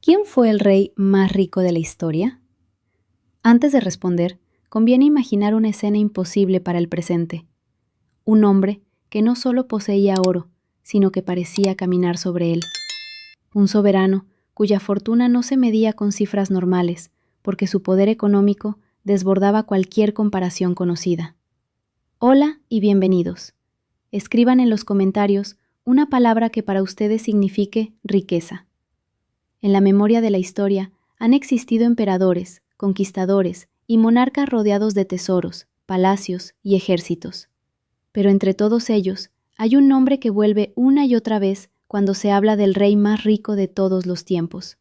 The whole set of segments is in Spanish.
¿Quién fue el rey más rico de la historia? Antes de responder, conviene imaginar una escena imposible para el presente. Un hombre que no solo poseía oro, sino que parecía caminar sobre él. Un soberano cuya fortuna no se medía con cifras normales, porque su poder económico desbordaba cualquier comparación conocida. Hola y bienvenidos. Escriban en los comentarios una palabra que para ustedes signifique riqueza. En la memoria de la historia han existido emperadores, conquistadores y monarcas rodeados de tesoros, palacios y ejércitos. Pero entre todos ellos hay un nombre que vuelve una y otra vez cuando se habla del rey más rico de todos los tiempos.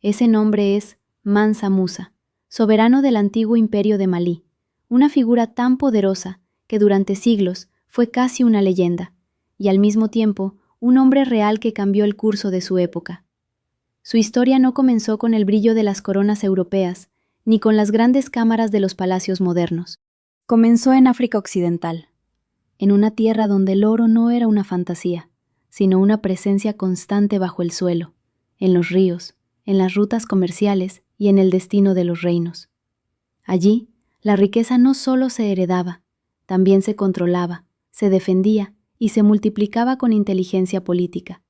Ese nombre es Mansa Musa, soberano del antiguo imperio de Malí, una figura tan poderosa que durante siglos fue casi una leyenda, y al mismo tiempo un hombre real que cambió el curso de su época. Su historia no comenzó con el brillo de las coronas europeas, ni con las grandes cámaras de los palacios modernos. Comenzó en África Occidental, en una tierra donde el oro no era una fantasía, sino una presencia constante bajo el suelo, en los ríos, en las rutas comerciales y en el destino de los reinos. Allí, la riqueza no solo se heredaba, también se controlaba, se defendía y se multiplicaba con inteligencia política.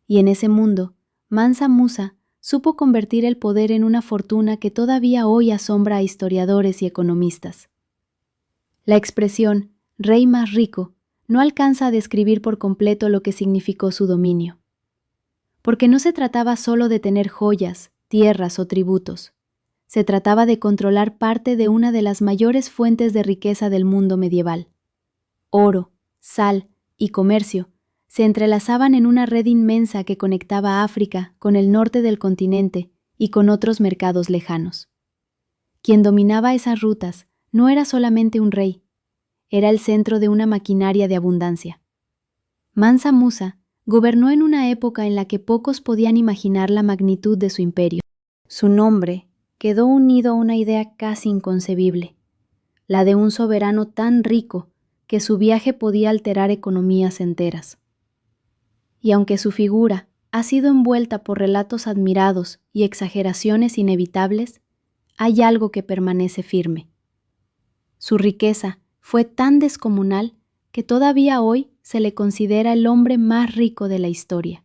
Y en ese mundo, Mansa Musa supo convertir el poder en una fortuna que todavía hoy asombra a historiadores y economistas. La expresión «rey más rico» no alcanza a describir por completo lo que significó su dominio. Porque no se trataba solo de tener joyas, tierras o tributos. Se trataba de controlar parte de una de las mayores fuentes de riqueza del mundo medieval. Oro, sal y comercio se entrelazaban en una red inmensa que conectaba África con el norte del continente y con otros mercados lejanos. Quien dominaba esas rutas no era solamente un rey, era el centro de una maquinaria de abundancia. Mansa Musa gobernó en una época en la que pocos podían imaginar la magnitud de su imperio. Su nombre quedó unido a una idea casi inconcebible, la de un soberano tan rico que su viaje podía alterar economías enteras. Y aunque su figura ha sido envuelta por relatos admirados y exageraciones inevitables, hay algo que permanece firme. Su riqueza fue tan descomunal que todavía hoy se le considera el hombre más rico de la historia.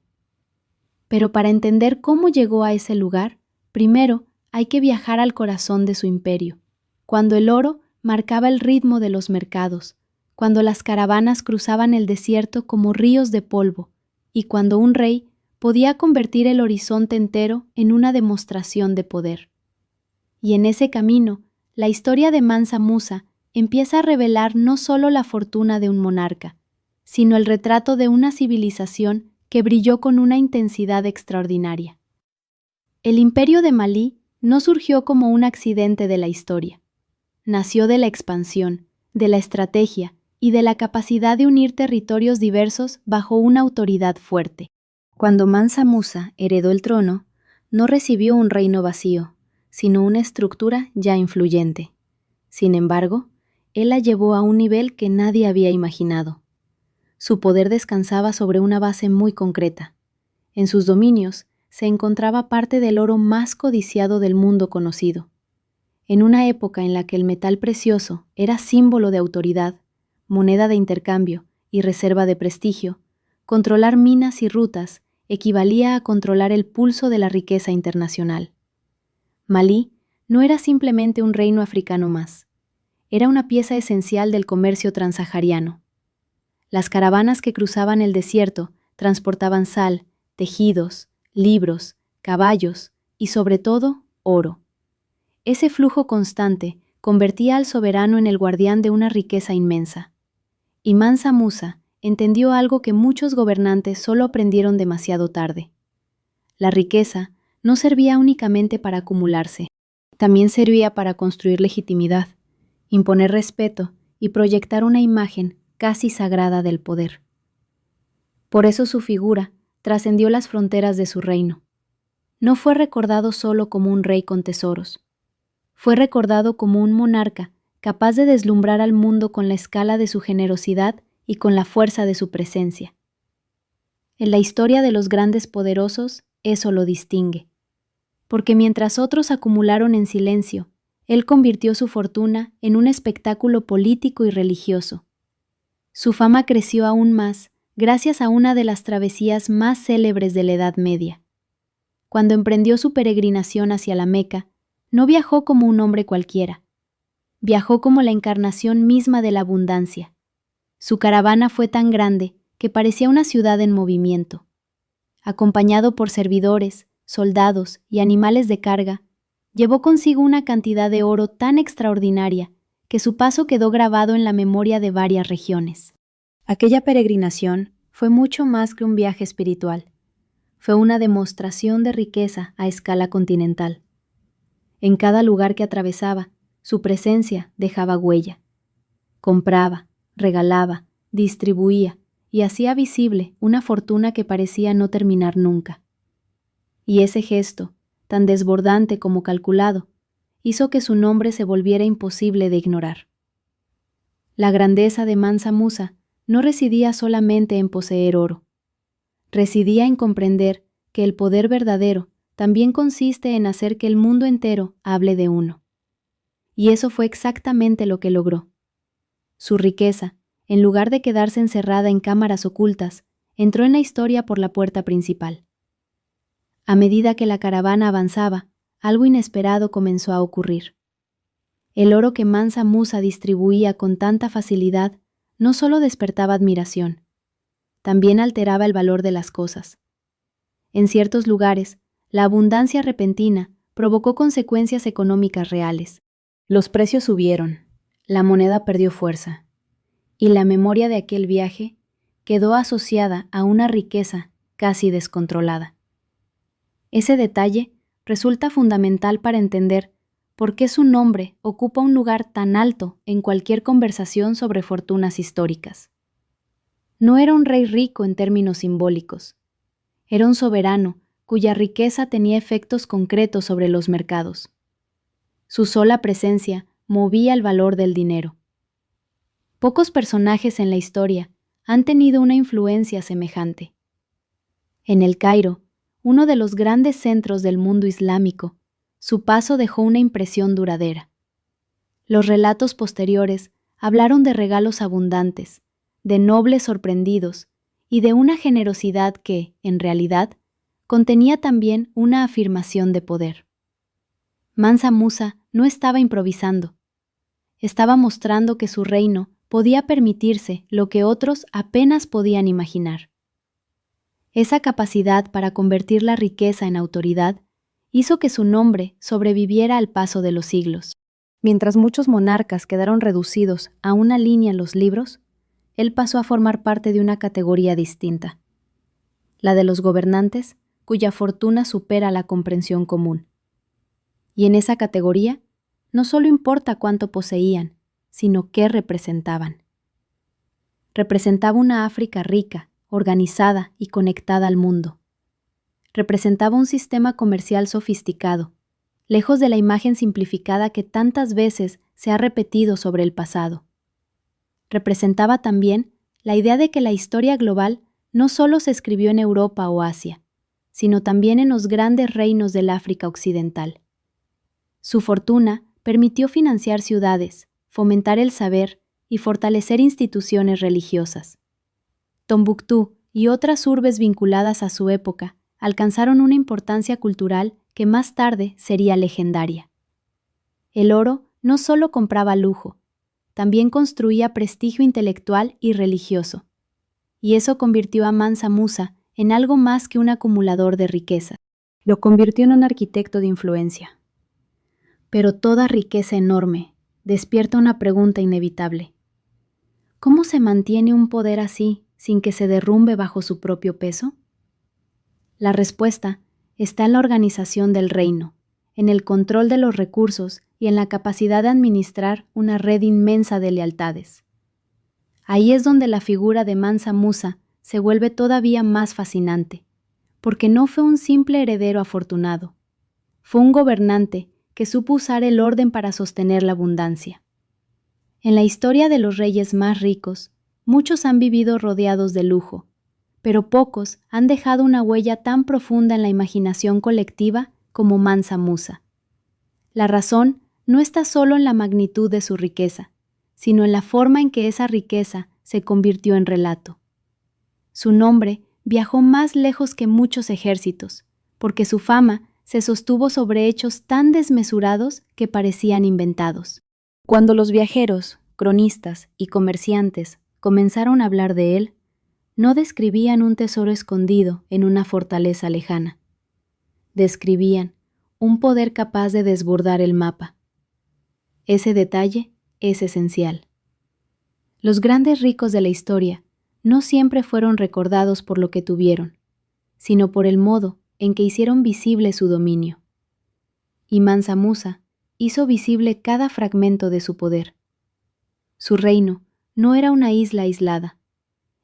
Pero para entender cómo llegó a ese lugar, primero hay que viajar al corazón de su imperio, cuando el oro marcaba el ritmo de los mercados, cuando las caravanas cruzaban el desierto como ríos de polvo, y cuando un rey podía convertir el horizonte entero en una demostración de poder. Y en ese camino, la historia de Mansa Musa empieza a revelar no solo la fortuna de un monarca, sino el retrato de una civilización que brilló con una intensidad extraordinaria. El imperio de Malí no surgió como un accidente de la historia. Nació de la expansión, de la estrategia y de la capacidad de unir territorios diversos bajo una autoridad fuerte. Cuando Mansa Musa heredó el trono, no recibió un reino vacío, sino una estructura ya influyente. Sin embargo, él la llevó a un nivel que nadie había imaginado. Su poder descansaba sobre una base muy concreta. En sus dominios se encontraba parte del oro más codiciado del mundo conocido. En una época en la que el metal precioso era símbolo de autoridad, moneda de intercambio y reserva de prestigio, controlar minas y rutas equivalía a controlar el pulso de la riqueza internacional. Malí no era simplemente un reino africano más, era una pieza esencial del comercio transsahariano. Las caravanas que cruzaban el desierto transportaban sal, tejidos, libros, caballos y sobre todo oro. Ese flujo constante convertía al soberano en el guardián de una riqueza inmensa. Y Mansa Musa entendió algo que muchos gobernantes solo aprendieron demasiado tarde. La riqueza no servía únicamente para acumularse, también servía para construir legitimidad, imponer respeto y proyectar una imagen casi sagrada del poder. Por eso su figura trascendió las fronteras de su reino. No fue recordado solo como un rey con tesoros, fue recordado como un monarca capaz de deslumbrar al mundo con la escala de su generosidad y con la fuerza de su presencia. En la historia de los grandes poderosos, eso lo distingue. porque mientras otros acumularon en silencio, él convirtió su fortuna en un espectáculo político y religioso. Su fama creció aún más gracias a una de las travesías más célebres de la Edad Media. Cuando emprendió su peregrinación hacia la Meca, no viajó como un hombre cualquiera. Viajó como la encarnación misma de la abundancia. Su caravana fue tan grande que parecía una ciudad en movimiento. Acompañado por servidores, soldados y animales de carga, llevó consigo una cantidad de oro tan extraordinaria que su paso quedó grabado en la memoria de varias regiones. Aquella peregrinación fue mucho más que un viaje espiritual. Fue una demostración de riqueza a escala continental. En cada lugar que atravesaba, su presencia dejaba huella. Compraba, regalaba, distribuía y hacía visible una fortuna que parecía no terminar nunca. Y ese gesto, tan desbordante como calculado, hizo que su nombre se volviera imposible de ignorar. La grandeza de Mansa Musa no residía solamente en poseer oro. Residía en comprender que el poder verdadero también consiste en hacer que el mundo entero hable de uno. Y eso fue exactamente lo que logró. Su riqueza, en lugar de quedarse encerrada en cámaras ocultas, entró en la historia por la puerta principal. A medida que la caravana avanzaba, algo inesperado comenzó a ocurrir. El oro que Mansa Musa distribuía con tanta facilidad no solo despertaba admiración, también alteraba el valor de las cosas. En ciertos lugares, la abundancia repentina provocó consecuencias económicas reales. Los precios subieron, la moneda perdió fuerza, y la memoria de aquel viaje quedó asociada a una riqueza casi descontrolada. Ese detalle resulta fundamental para entender por qué su nombre ocupa un lugar tan alto en cualquier conversación sobre fortunas históricas. No era un rey rico en términos simbólicos. Era un soberano cuya riqueza tenía efectos concretos sobre los mercados. Su sola presencia movía el valor del dinero. Pocos personajes en la historia han tenido una influencia semejante. En El Cairo, uno de los grandes centros del mundo islámico, su paso dejó una impresión duradera. Los relatos posteriores hablaron de regalos abundantes, de nobles sorprendidos y de una generosidad que, en realidad, contenía también una afirmación de poder. Mansa Musa no estaba improvisando. Estaba mostrando que su reino podía permitirse lo que otros apenas podían imaginar. Esa capacidad para convertir la riqueza en autoridad hizo que su nombre sobreviviera al paso de los siglos. Mientras muchos monarcas quedaron reducidos a una línea en los libros, él pasó a formar parte de una categoría distinta, la de los gobernantes cuya fortuna supera la comprensión común. Y en esa categoría, no solo importa cuánto poseían, sino qué representaban. Representaba una África rica, organizada y conectada al mundo. Representaba un sistema comercial sofisticado, lejos de la imagen simplificada que tantas veces se ha repetido sobre el pasado. Representaba también la idea de que la historia global no solo se escribió en Europa o Asia, sino también en los grandes reinos del África occidental. Su fortuna permitió financiar ciudades, fomentar el saber y fortalecer instituciones religiosas. Tombuctú y otras urbes vinculadas a su época alcanzaron una importancia cultural que más tarde sería legendaria. El oro no solo compraba lujo, también construía prestigio intelectual y religioso, y eso convirtió a Mansa Musa en algo más que un acumulador de riqueza. Lo convirtió en un arquitecto de influencia. Pero toda riqueza enorme despierta una pregunta inevitable. ¿Cómo se mantiene un poder así sin que se derrumbe bajo su propio peso? La respuesta está en la organización del reino, en el control de los recursos y en la capacidad de administrar una red inmensa de lealtades. Ahí es donde la figura de Mansa Musa se vuelve todavía más fascinante, porque no fue un simple heredero afortunado, fue un gobernante que supo usar el orden para sostener la abundancia. En la historia de los reyes más ricos, muchos han vivido rodeados de lujo, pero pocos han dejado una huella tan profunda en la imaginación colectiva como Mansa Musa. La razón no está solo en la magnitud de su riqueza, sino en la forma en que esa riqueza se convirtió en relato. Su nombre viajó más lejos que muchos ejércitos, porque su fama se sostuvo sobre hechos tan desmesurados que parecían inventados. Cuando los viajeros, cronistas y comerciantes comenzaron a hablar de él, no describían un tesoro escondido en una fortaleza lejana. Describían un poder capaz de desbordar el mapa. Ese detalle es esencial. Los grandes ricos de la historia no siempre fueron recordados por lo que tuvieron, sino por el modo en que hicieron visible su dominio. Y Mansa Musa hizo visible cada fragmento de su poder. Su reino no era una isla aislada.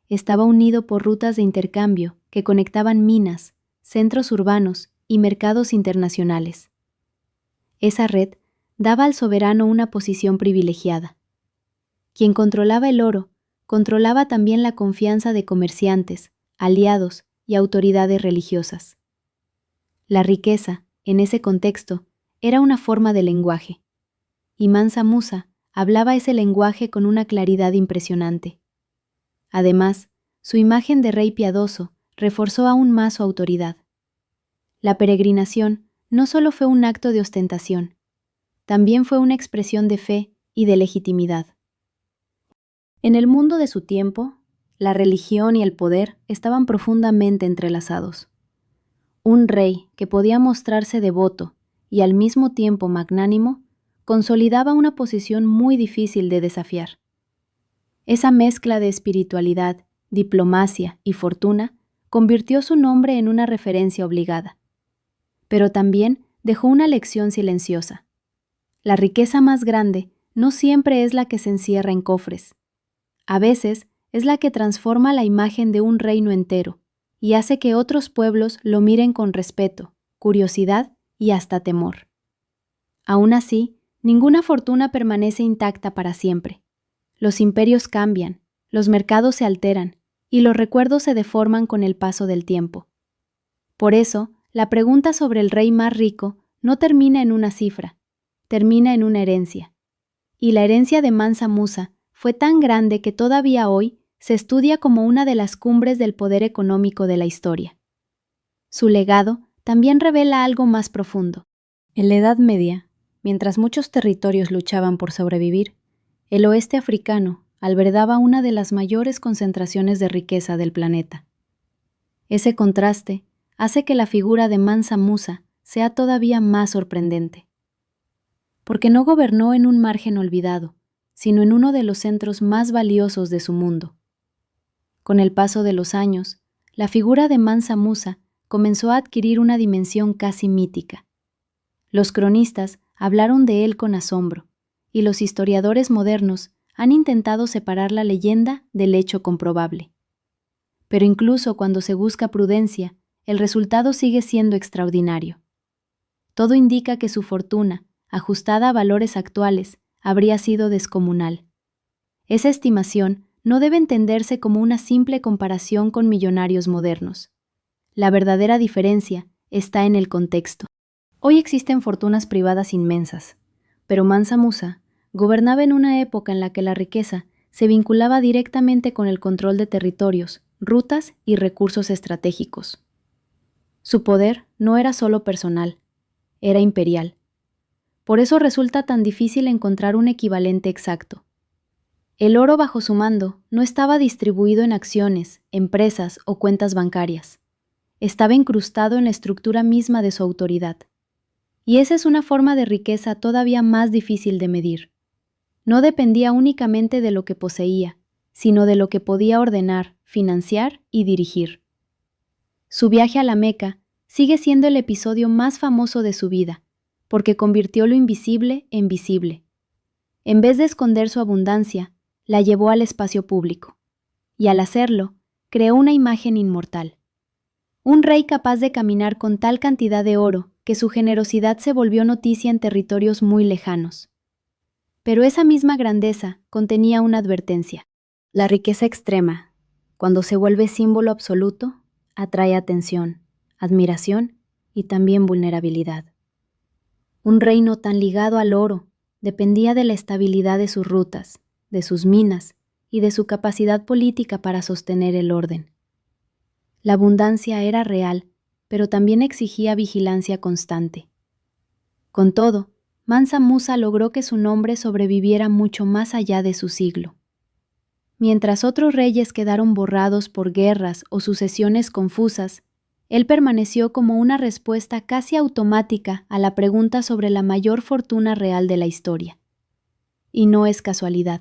Estaba unido por rutas de intercambio que conectaban minas, centros urbanos y mercados internacionales. Esa red daba al soberano una posición privilegiada. Quien controlaba el oro, controlaba también la confianza de comerciantes, aliados y autoridades religiosas. La riqueza, en ese contexto, era una forma de lenguaje, y Mansa Musa hablaba ese lenguaje con una claridad impresionante. Además, su imagen de rey piadoso reforzó aún más su autoridad. La peregrinación no solo fue un acto de ostentación, también fue una expresión de fe y de legitimidad. En el mundo de su tiempo, la religión y el poder estaban profundamente entrelazados. Un rey que podía mostrarse devoto y al mismo tiempo magnánimo, consolidaba una posición muy difícil de desafiar. Esa mezcla de espiritualidad, diplomacia y fortuna convirtió su nombre en una referencia obligada. Pero también dejó una lección silenciosa. La riqueza más grande no siempre es la que se encierra en cofres. A veces es la que transforma la imagen de un reino entero y hace que otros pueblos lo miren con respeto, curiosidad y hasta temor. Aún así, ninguna fortuna permanece intacta para siempre. Los imperios cambian, los mercados se alteran y los recuerdos se deforman con el paso del tiempo. Por eso, la pregunta sobre el rey más rico no termina en una cifra, termina en una herencia. Y la herencia de Mansa Musa fue tan grande que todavía hoy se estudia como una de las cumbres del poder económico de la historia. Su legado también revela algo más profundo. En la Edad Media, mientras muchos territorios luchaban por sobrevivir, el oeste africano albergaba una de las mayores concentraciones de riqueza del planeta. Ese contraste hace que la figura de Mansa Musa sea todavía más sorprendente. Porque no gobernó en un margen olvidado, sino en uno de los centros más valiosos de su mundo. Con el paso de los años, la figura de Mansa Musa comenzó a adquirir una dimensión casi mítica. Los cronistas hablaron de él con asombro, y los historiadores modernos han intentado separar la leyenda del hecho comprobable. Pero incluso cuando se busca prudencia, el resultado sigue siendo extraordinario. Todo indica que su fortuna, ajustada a valores actuales, habría sido descomunal. Esa estimación no debe entenderse como una simple comparación con millonarios modernos. La verdadera diferencia está en el contexto. Hoy existen fortunas privadas inmensas, pero Mansa Musa gobernaba en una época en la que la riqueza se vinculaba directamente con el control de territorios, rutas y recursos estratégicos. Su poder no era solo personal, era imperial. Por eso resulta tan difícil encontrar un equivalente exacto. El oro bajo su mando no estaba distribuido en acciones, empresas o cuentas bancarias. Estaba incrustado en la estructura misma de su autoridad. Y esa es una forma de riqueza todavía más difícil de medir. No dependía únicamente de lo que poseía, sino de lo que podía ordenar, financiar y dirigir. Su viaje a la Meca sigue siendo el episodio más famoso de su vida, porque convirtió lo invisible en visible. En vez de esconder su abundancia, la llevó al espacio público, y al hacerlo, creó una imagen inmortal. Un rey capaz de caminar con tal cantidad de oro que su generosidad se volvió noticia en territorios muy lejanos. Pero esa misma grandeza contenía una advertencia. La riqueza extrema, cuando se vuelve símbolo absoluto, atrae atención, admiración y también vulnerabilidad. Un reino tan ligado al oro dependía de la estabilidad de sus rutas, de sus minas y de su capacidad política para sostener el orden. La abundancia era real, pero también exigía vigilancia constante. Con todo, Mansa Musa logró que su nombre sobreviviera mucho más allá de su siglo. Mientras otros reyes quedaron borrados por guerras o sucesiones confusas, él permaneció como una respuesta casi automática a la pregunta sobre la mayor fortuna real de la historia. Y no es casualidad.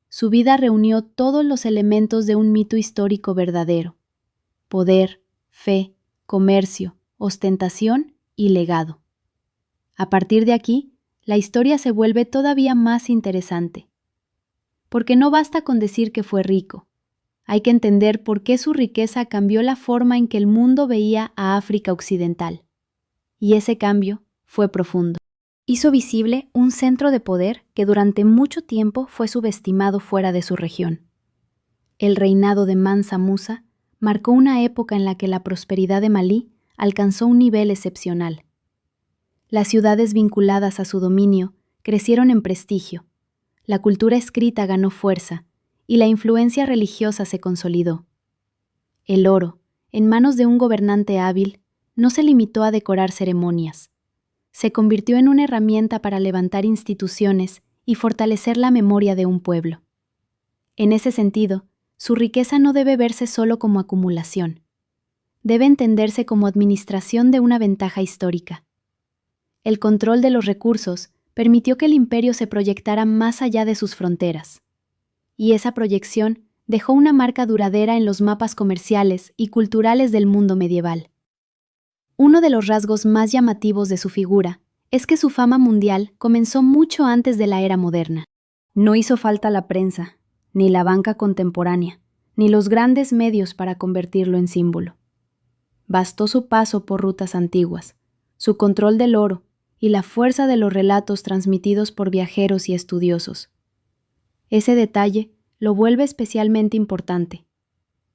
Su vida reunió todos los elementos de un mito histórico verdadero: poder, fe, comercio, ostentación y legado. A partir de aquí, la historia se vuelve todavía más interesante. Porque no basta con decir que fue rico. Hay que entender por qué su riqueza cambió la forma en que el mundo veía a África Occidental. Y ese cambio fue profundo. Hizo visible un centro de poder que durante mucho tiempo fue subestimado fuera de su región. El reinado de Mansa Musa marcó una época en la que la prosperidad de Malí alcanzó un nivel excepcional. Las ciudades vinculadas a su dominio crecieron en prestigio, la cultura escrita ganó fuerza y la influencia religiosa se consolidó. El oro, en manos de un gobernante hábil, no se limitó a decorar ceremonias. Se convirtió en una herramienta para levantar instituciones y fortalecer la memoria de un pueblo. En ese sentido, su riqueza no debe verse solo como acumulación. Debe entenderse como administración de una ventaja histórica. El control de los recursos permitió que el imperio se proyectara más allá de sus fronteras. Y esa proyección dejó una marca duradera en los mapas comerciales y culturales del mundo medieval. Uno de los rasgos más llamativos de su figura es que su fama mundial comenzó mucho antes de la era moderna. No hizo falta la prensa, ni la banca contemporánea, ni los grandes medios para convertirlo en símbolo. Bastó su paso por rutas antiguas, su control del oro y la fuerza de los relatos transmitidos por viajeros y estudiosos. Ese detalle lo vuelve especialmente importante.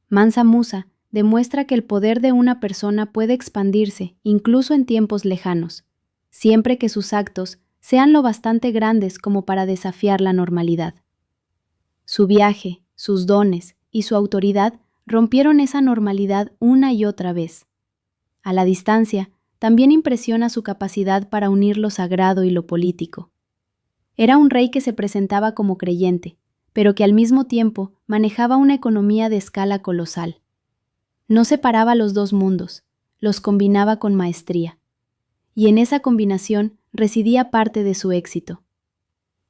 Mansa Musa demuestra que el poder de una persona puede expandirse incluso en tiempos lejanos, siempre que sus actos sean lo bastante grandes como para desafiar la normalidad. Su viaje, sus dones y su autoridad rompieron esa normalidad una y otra vez. A la distancia, también impresiona su capacidad para unir lo sagrado y lo político. Era un rey que se presentaba como creyente, pero que al mismo tiempo manejaba una economía de escala colosal. No separaba los dos mundos, los combinaba con maestría. Y en esa combinación residía parte de su éxito.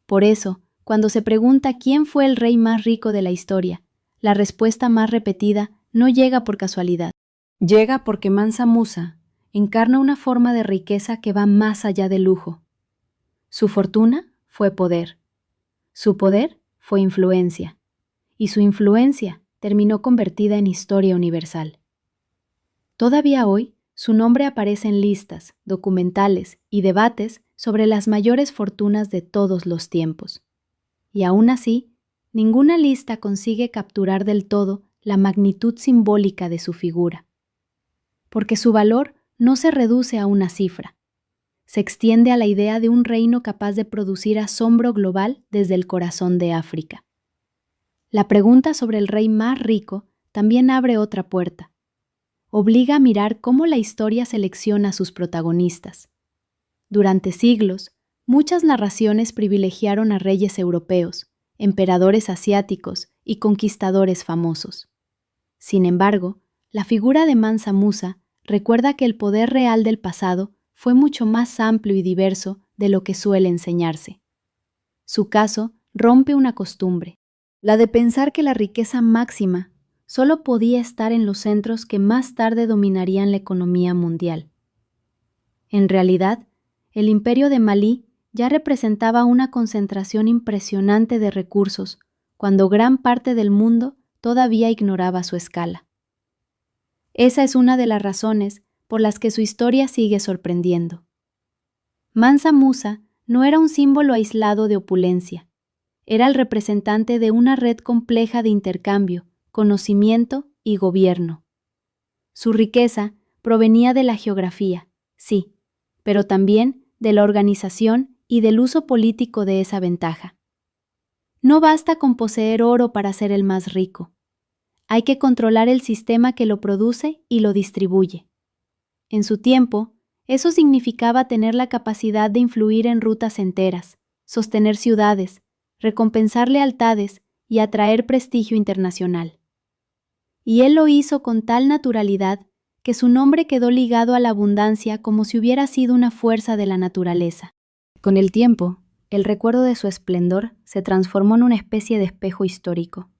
Por eso, cuando se pregunta quién fue el rey más rico de la historia, la respuesta más repetida no llega por casualidad. Llega porque Mansa Musa encarna una forma de riqueza que va más allá del lujo. Su fortuna fue poder. Su poder fue influencia. Y su influencia terminó convertida en historia universal. Todavía hoy, su nombre aparece en listas, documentales y debates sobre las mayores fortunas de todos los tiempos. Y aún así, ninguna lista consigue capturar del todo la magnitud simbólica de su figura. Porque su valor no se reduce a una cifra. Se extiende a la idea de un reino capaz de producir asombro global desde el corazón de África. La pregunta sobre el rey más rico también abre otra puerta. Obliga a mirar cómo la historia selecciona a sus protagonistas. Durante siglos, muchas narraciones privilegiaron a reyes europeos, emperadores asiáticos y conquistadores famosos. Sin embargo, la figura de Mansa Musa recuerda que el poder real del pasado fue mucho más amplio y diverso de lo que suele enseñarse. Su caso rompe una costumbre, la de pensar que la riqueza máxima solo podía estar en los centros que más tarde dominarían la economía mundial. En realidad, el imperio de Malí ya representaba una concentración impresionante de recursos, cuando gran parte del mundo todavía ignoraba su escala. Esa es una de las razones por las que su historia sigue sorprendiendo. Mansa Musa no era un símbolo aislado de opulencia, era el representante de una red compleja de intercambio, conocimiento y gobierno. Su riqueza provenía de la geografía, sí, pero también de la organización y del uso político de esa ventaja. No basta con poseer oro para ser el más rico. Hay que controlar el sistema que lo produce y lo distribuye. En su tiempo, eso significaba tener la capacidad de influir en rutas enteras, sostener ciudades, recompensar lealtades y atraer prestigio internacional. Y él lo hizo con tal naturalidad que su nombre quedó ligado a la abundancia como si hubiera sido una fuerza de la naturaleza. Con el tiempo, el recuerdo de su esplendor se transformó en una especie de espejo histórico.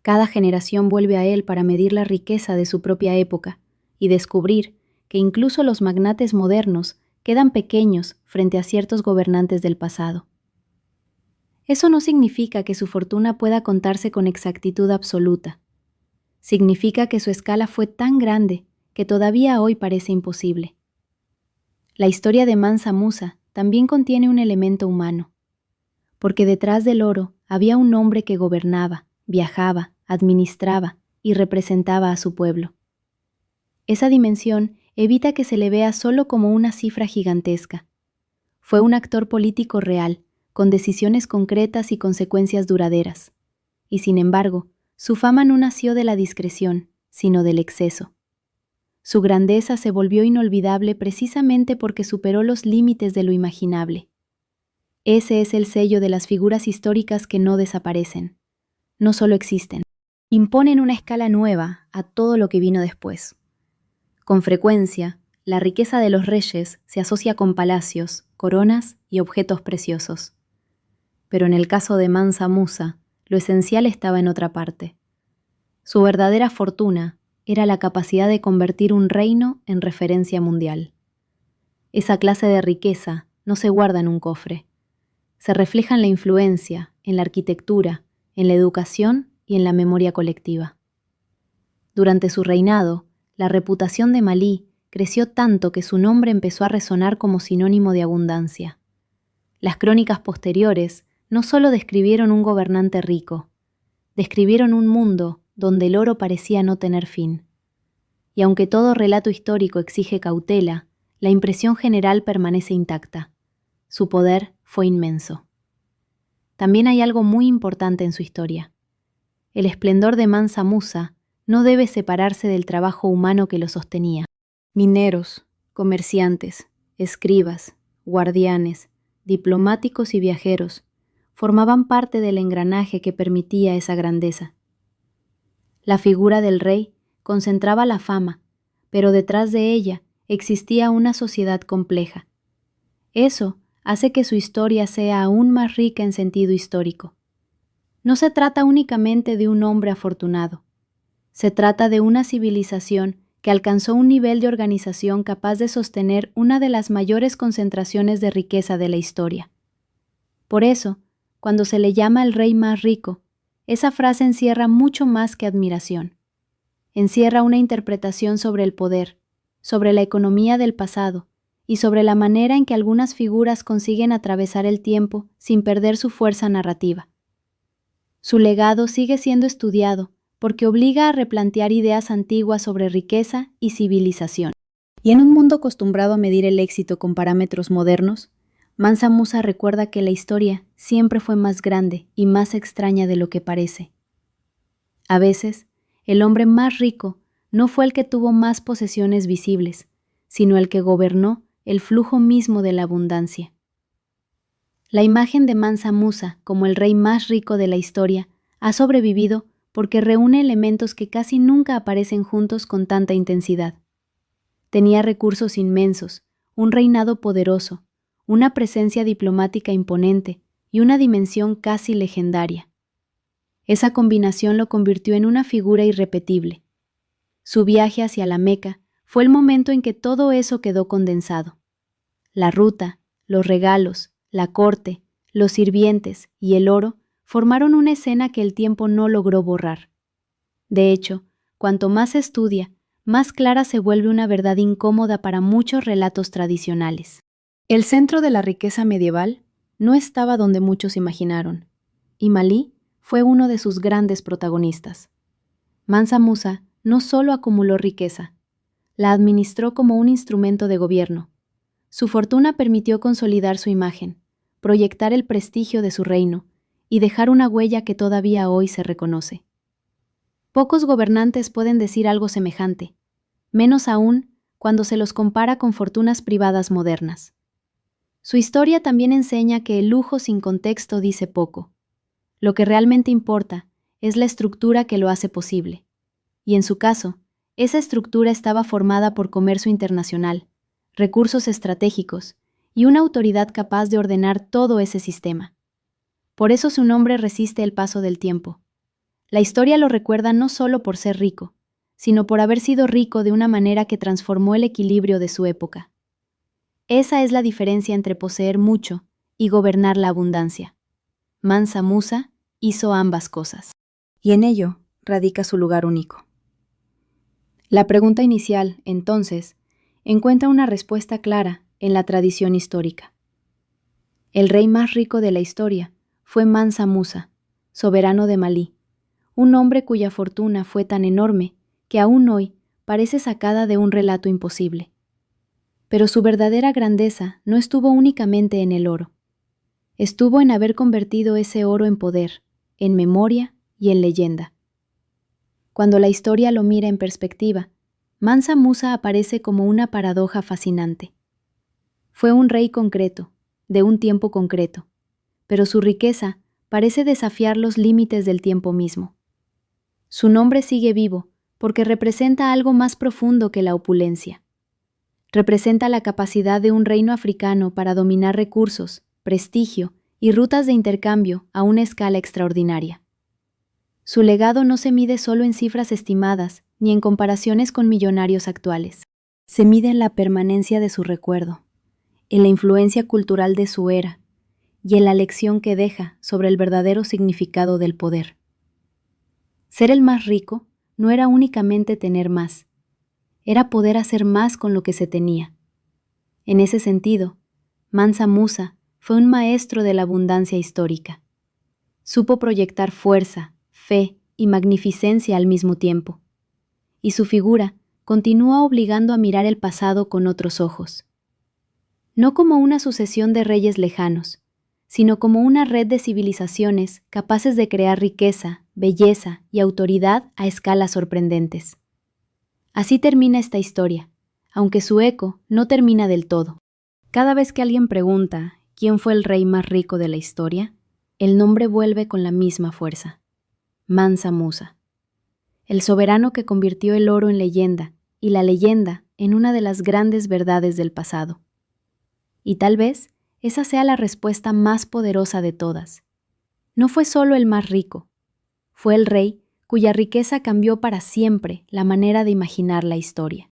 Cada generación vuelve a él para medir la riqueza de su propia época y descubrir que incluso los magnates modernos quedan pequeños frente a ciertos gobernantes del pasado. Eso no significa que su fortuna pueda contarse con exactitud absoluta. Significa que su escala fue tan grande que todavía hoy parece imposible. La historia de Mansa Musa también contiene un elemento humano, porque detrás del oro había un hombre que gobernaba, viajaba, administraba y representaba a su pueblo. Esa dimensión evita que se le vea solo como una cifra gigantesca. Fue un actor político real, con decisiones concretas y consecuencias duraderas. Y sin embargo, su fama no nació de la discreción, sino del exceso. Su grandeza se volvió inolvidable precisamente porque superó los límites de lo imaginable. Ese es el sello de las figuras históricas que no desaparecen. No solo existen, imponen una escala nueva a todo lo que vino después. Con frecuencia, la riqueza de los reyes se asocia con palacios, coronas y objetos preciosos. Pero en el caso de Mansa Musa, lo esencial estaba en otra parte. Su verdadera fortuna era la capacidad de convertir un reino en referencia mundial. Esa clase de riqueza no se guarda en un cofre. Se refleja en la influencia, en la arquitectura, en la educación y en la memoria colectiva. Durante su reinado, la reputación de Malí creció tanto que su nombre empezó a resonar como sinónimo de abundancia. Las crónicas posteriores no solo describieron un gobernante rico, describieron un mundo donde el oro parecía no tener fin. Y aunque todo relato histórico exige cautela, la impresión general permanece intacta. Su poder fue inmenso. También hay algo muy importante en su historia. El esplendor de Mansa Musa no debe separarse del trabajo humano que lo sostenía. Mineros, comerciantes, escribas, guardianes, diplomáticos y viajeros formaban parte del engranaje que permitía esa grandeza. La figura del rey concentraba la fama, pero detrás de ella existía una sociedad compleja. Eso hace que su historia sea aún más rica en sentido histórico. No se trata únicamente de un hombre afortunado. Se trata de una civilización que alcanzó un nivel de organización capaz de sostener una de las mayores concentraciones de riqueza de la historia. Por eso, cuando se le llama el rey más rico, esa frase encierra mucho más que admiración. Encierra una interpretación sobre el poder, sobre la economía del pasado y sobre la manera en que algunas figuras consiguen atravesar el tiempo sin perder su fuerza narrativa. Su legado sigue siendo estudiado porque obliga a replantear ideas antiguas sobre riqueza y civilización. Y en un mundo acostumbrado a medir el éxito con parámetros modernos, Mansa Musa recuerda que la historia siempre fue más grande y más extraña de lo que parece. A veces, el hombre más rico no fue el que tuvo más posesiones visibles, sino el que gobernó el flujo mismo de la abundancia. La imagen de Mansa Musa como el rey más rico de la historia ha sobrevivido porque reúne elementos que casi nunca aparecen juntos con tanta intensidad. Tenía recursos inmensos, un reinado poderoso, una presencia diplomática imponente y una dimensión casi legendaria. Esa combinación lo convirtió en una figura irrepetible. Su viaje hacia la Meca fue el momento en que todo eso quedó condensado. La ruta, los regalos, la corte, los sirvientes y el oro formaron una escena que el tiempo no logró borrar. De hecho, cuanto más se estudia, más clara se vuelve una verdad incómoda para muchos relatos tradicionales. El centro de la riqueza medieval no estaba donde muchos imaginaron, y Malí fue uno de sus grandes protagonistas. Mansa Musa no solo acumuló riqueza, la administró como un instrumento de gobierno. Su fortuna permitió consolidar su imagen, proyectar el prestigio de su reino y dejar una huella que todavía hoy se reconoce. Pocos gobernantes pueden decir algo semejante, menos aún cuando se los compara con fortunas privadas modernas. Su historia también enseña que el lujo sin contexto dice poco. Lo que realmente importa es la estructura que lo hace posible. Y en su caso, esa estructura estaba formada por comercio internacional, recursos estratégicos y una autoridad capaz de ordenar todo ese sistema. Por eso su nombre resiste el paso del tiempo. La historia lo recuerda no solo por ser rico, sino por haber sido rico de una manera que transformó el equilibrio de su época. Esa es la diferencia entre poseer mucho y gobernar la abundancia. Mansa Musa hizo ambas cosas, y en ello radica su lugar único. La pregunta inicial, entonces, encuentra una respuesta clara en la tradición histórica. El rey más rico de la historia fue Mansa Musa, soberano de Malí, un hombre cuya fortuna fue tan enorme que aún hoy parece sacada de un relato imposible. Pero su verdadera grandeza no estuvo únicamente en el oro. Estuvo en haber convertido ese oro en poder, en memoria y en leyenda. Cuando la historia lo mira en perspectiva, Mansa Musa aparece como una paradoja fascinante. Fue un rey concreto, de un tiempo concreto, pero su riqueza parece desafiar los límites del tiempo mismo. Su nombre sigue vivo porque representa algo más profundo que la opulencia. Representa la capacidad de un reino africano para dominar recursos, prestigio y rutas de intercambio a una escala extraordinaria. Su legado no se mide solo en cifras estimadas ni en comparaciones con millonarios actuales. Se mide en la permanencia de su recuerdo, en la influencia cultural de su era y en la lección que deja sobre el verdadero significado del poder. Ser el más rico no era únicamente tener más, era poder hacer más con lo que se tenía. En ese sentido, Mansa Musa fue un maestro de la abundancia histórica. Supo proyectar fuerza, fe y magnificencia al mismo tiempo. Y su figura continúa obligando a mirar el pasado con otros ojos. No como una sucesión de reyes lejanos, sino como una red de civilizaciones capaces de crear riqueza, belleza y autoridad a escalas sorprendentes. Así termina esta historia, aunque su eco no termina del todo. Cada vez que alguien pregunta quién fue el rey más rico de la historia, el nombre vuelve con la misma fuerza. Mansa Musa. El soberano que convirtió el oro en leyenda y la leyenda en una de las grandes verdades del pasado. Y tal vez esa sea la respuesta más poderosa de todas. No fue solo el más rico, fue el rey cuya riqueza cambió para siempre la manera de imaginar la historia.